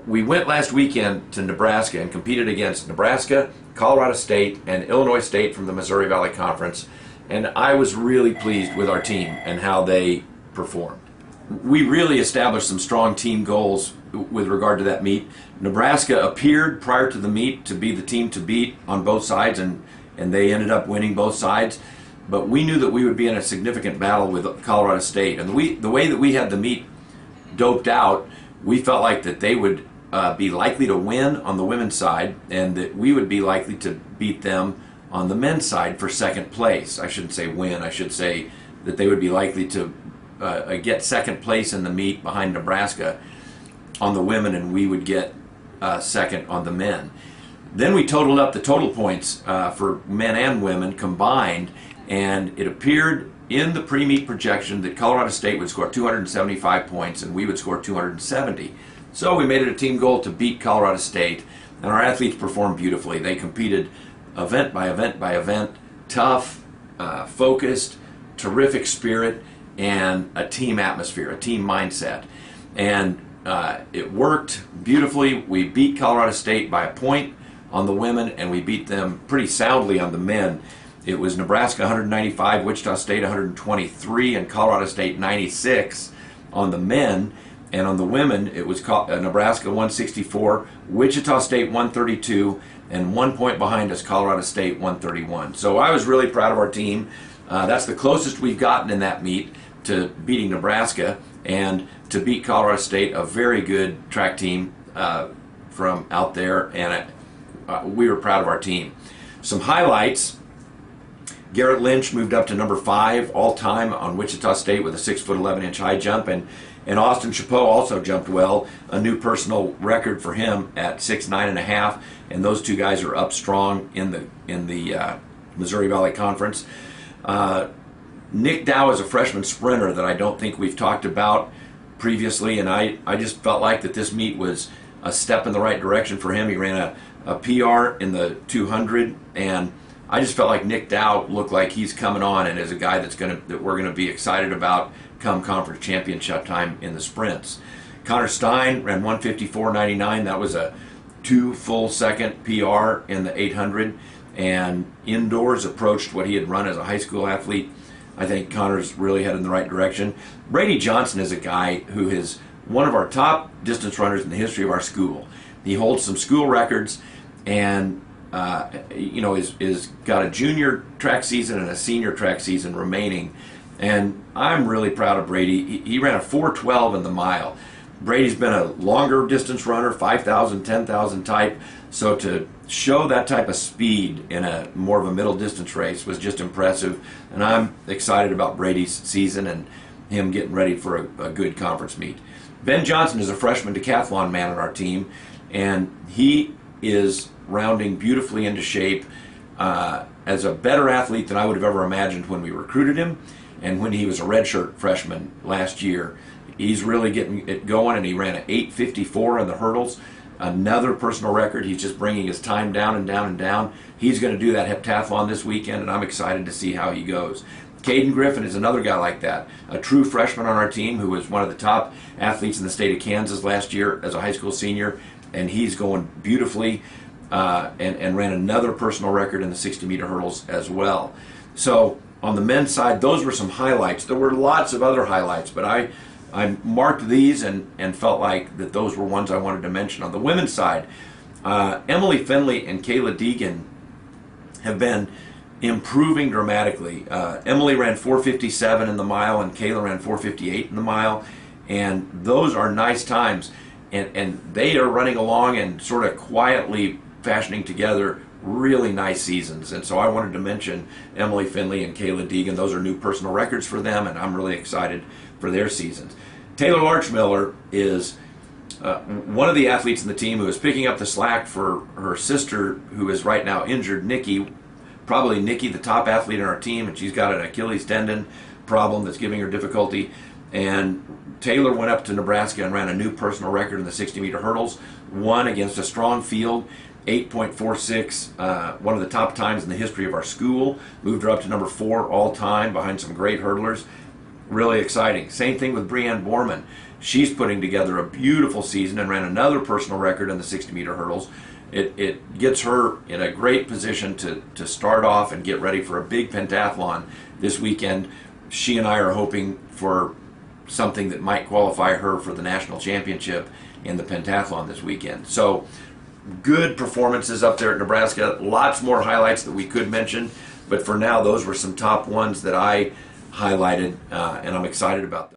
We went last weekend to Nebraska and competed against Nebraska, Colorado State, and Illinois State from the Missouri Valley Conference, and I was really pleased with our team and how they performed. We really established some strong team goals with regard to that meet. Nebraska appeared prior to the meet to be the team to beat on both sides, and they ended up winning both sides. But we knew that we would be in a significant battle with Colorado State, and the way that we had the meet doped out, we felt like that they would be likely to win on the women's side, and that we would be likely to beat them on the men's side for second place. I shouldn't say win, I should say that they would be likely to get second place in the meet behind Nebraska on the women, and we would get second on the men. Then we totaled up the total points for men and women combined, and it appeared in the pre-meet projection that Colorado State would score 275 points and we would score 270. So we made it a team goal to beat Colorado State, and our athletes performed beautifully. They competed event by event by event, tough, focused, terrific spirit, and a team atmosphere, a team mindset. And it worked beautifully. We beat Colorado State by a point on the women, and we beat them pretty soundly on the men. It was Nebraska 195, Wichita State 123, and Colorado State 96 on the men. And on the women, it was Nebraska 164, Wichita State 132, and 1 point behind us, Colorado State 131. So I was really proud of our team. That's the closest we've gotten in that meet to beating Nebraska, and to beat Colorado State, a very good track team from out there, and we were proud of our team. Some highlights: Garrett Lynch moved up to number 5 all-time on Wichita State with a 6'11" high jump, and Austin Chapeau also jumped well, a new personal record for him at 6'9½", and those two guys are up strong in the Missouri Valley Conference. Nick Dow is a freshman sprinter that I don't think we've talked about previously, and I just felt like that this meet was a step in the right direction for him. He ran a PR in the 200, and I just felt like Nick Dow looked like he's coming on and is a guy that we're gonna be excited about come conference championship time in the sprints. Connor Stein ran 154.99. That was a 2 full second PR in the 800, and indoors approached what he had run as a high school athlete. I think Connor's really headed in the right direction. Brady Johnson is a guy who is one of our top distance runners in the history of our school. He holds some school records, and is got a junior track season and a senior track season remaining. And I'm really proud of Brady. He ran a 4:12 in the mile. Brady's been a longer distance runner, 5,000, 10,000 type. So to show that type of speed in a more of a middle distance race was just impressive. And I'm excited about Brady's season and him getting ready for a good conference meet. Ben Johnson is a freshman decathlon man on our team, and he is rounding beautifully into shape as a better athlete than I would have ever imagined when we recruited him and when he was a redshirt freshman last year. He's really getting it going, and he ran an 8:54 in the hurdles, another personal record. He's just bringing his time down and down and down. He's going to do that heptathlon this weekend, and I'm excited to see how he goes. Caden Griffin is another guy like that, a true freshman on our team who was one of the top athletes in the state of Kansas last year as a high school senior, and he's going beautifully and ran another personal record in the 60-meter hurdles as well. So on the men's side, those were some highlights. There were lots of other highlights, but I marked these and felt like that those were ones I wanted to mention. On the women's side, Emily Finley and Kayla Deegan have been improving dramatically. Emily ran 4:57 in the mile, and Kayla ran 4:58 in the mile, and those are nice times. And they are running along and sort of quietly fashioning together really nice seasons. And so I wanted to mention Emily Finley and Kayla Deegan. Those are new personal records for them, and I'm really excited for their seasons. Taylor Larchmiller is one of the athletes in the team who is picking up the slack for her sister, who is right now injured, Nikki. Probably Nikki, the top athlete on our team, and she's got an Achilles tendon problem that's giving her difficulty. And Taylor went up to Nebraska and ran a new personal record in the 60-meter hurdles, won against a strong field, 8.46, one of the top times in the history of our school, moved her up to number 4 all time behind some great hurdlers. really exciting. Same thing with Brianne Borman. She's putting together a beautiful season and ran another personal record in the 60-meter hurdles. It gets her in a great position to start off and get ready for a big pentathlon this weekend. She and I are hoping for something that might qualify her for the national championship in the pentathlon this weekend. So good performances up there at Nebraska. Lots more highlights that we could mention, but for now those were some top ones that I highlighted, and I'm excited about them.